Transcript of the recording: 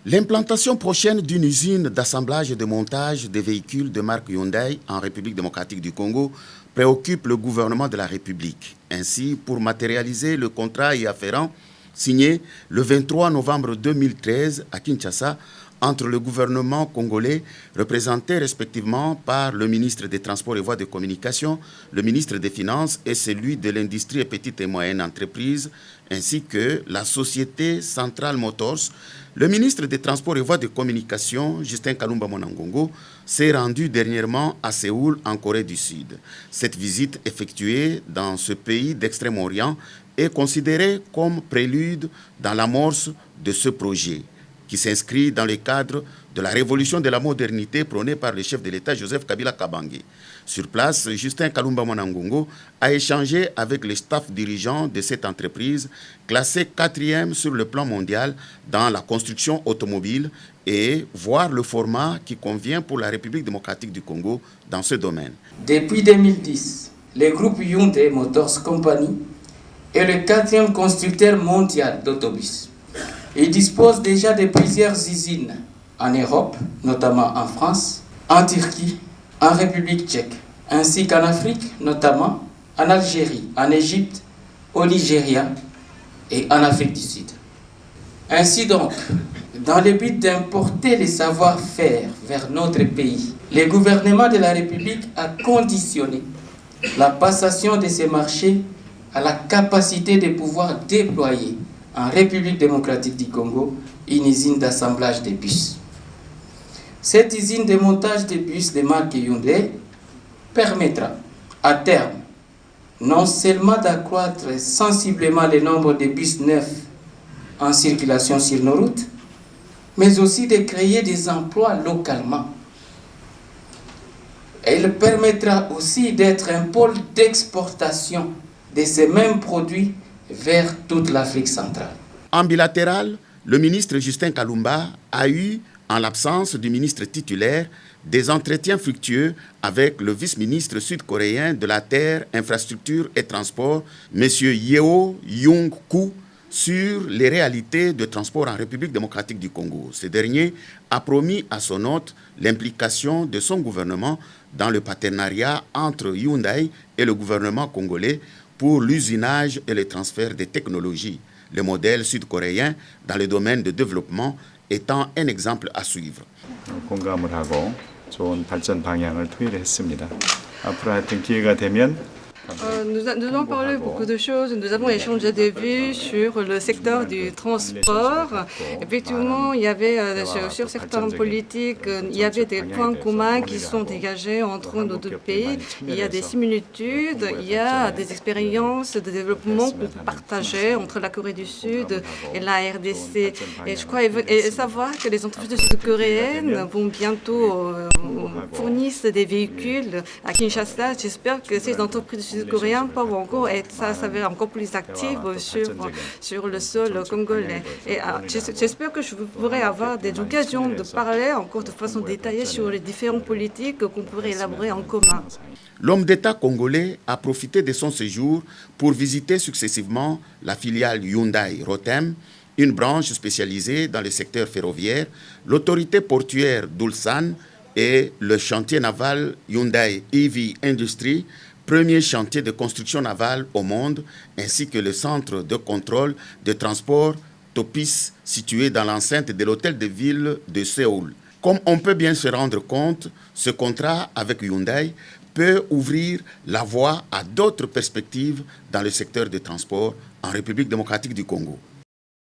L'implantation prochaine d'une usine d'assemblage et de montage des véhicules de marque Hyundai en République démocratique du Congo préoccupe le gouvernement de la République. Ainsi, pour matérialiser le contrat y afférent signé le 23 novembre 2013 à Kinshasa entre le gouvernement congolais, représenté respectivement par le ministre des Transports et Voies de Communication, le ministre des Finances et celui de l'Industrie et Petites et Moyennes Entreprises, ainsi que la société Central Motors, le ministre des Transports et Voies de Communication, Justin Kalumba Monangongo, s'est rendu dernièrement à Séoul, en Corée du Sud. Cette visite effectuée dans ce pays d'Extrême-Orient est considérée comme prélude dans l'amorce de ce projet, qui s'inscrit dans le cadre de la révolution de la modernité prônée par le chef de l'État Joseph Kabila Kabange. Sur place, Justin Kalumba Monangongo a échangé avec le staff dirigeant de cette entreprise, classée 4e sur le plan mondial dans la construction automobile, et voir le format qui convient pour la République démocratique du Congo dans ce domaine. Depuis 2010, le groupe Hyundai Motors Company est le 4e constructeur mondial d'autobus. Il dispose déjà de plusieurs usines en Europe, notamment en France, en Turquie, en République tchèque, ainsi qu'en Afrique, notamment en Algérie, en Égypte, au Nigeria et en Afrique du Sud. Ainsi donc, dans le but d'importer les savoir-faire vers notre pays, le gouvernement de la République a conditionné la passation de ces marchés à la capacité de pouvoir déployer en République démocratique du Congo une usine d'assemblage de bus. Cette usine de montage de bus de marque Hyundai permettra à terme non seulement d'accroître sensiblement le nombre de bus neufs en circulation sur nos routes, mais aussi de créer des emplois localement. Elle permettra aussi d'être un pôle d'exportation de ces mêmes produits vers toute l'Afrique centrale. En bilatéral, le ministre Justin Kalumba a eu, en l'absence du ministre titulaire, des entretiens fructueux avec le vice-ministre sud-coréen de la Terre, Infrastructure et Transport, M. Yeo Young-koo, sur les réalités de transport en République démocratique du Congo. Ce dernier a promis à son hôte l'implication de son gouvernement dans le partenariat entre Hyundai et le gouvernement congolais pour l'usinage et le transfert des technologies, le modèle sud-coréen dans le domaine de développement étant un exemple à suivre. 공감을 하고 좋은 발전 방향을 토의를 했습니다. 앞으로 하여튼 기회가 되면 Nous avons parlé beaucoup de choses. Nous avons échangé des vues sur le secteur du transport. Effectivement, il y avait sur certaines politiques, il y avait des points communs qui sont dégagés entre nos deux pays. Il y a des similitudes, il y a des expériences de développement qu'on peut partager entre la Corée du Sud et la RDC. Et je crois savoir que les entreprises sud-coréennes vont bientôt fournir des véhicules à Kinshasa. J'espère que ces entreprises sud-coréens peuvent encore s'avérer encore plus actives sur le sol congolais. Et j'espère que je pourrai avoir des occasions de parler encore de façon détaillée sur les différentes politiques qu'on pourrait élaborer en commun. L'homme d'État congolais a profité de son séjour pour visiter successivement la filiale Hyundai Rotem, une branche spécialisée dans le secteur ferroviaire, l'autorité portuaire d'Ulsan et le chantier naval Hyundai Heavy Industry, premier chantier de construction navale au monde, ainsi que le centre de contrôle de transport Topis, situé dans l'enceinte de l'hôtel de ville de Séoul. Comme on peut bien se rendre compte, ce contrat avec Hyundai peut ouvrir la voie à d'autres perspectives dans le secteur des transports en République démocratique du Congo.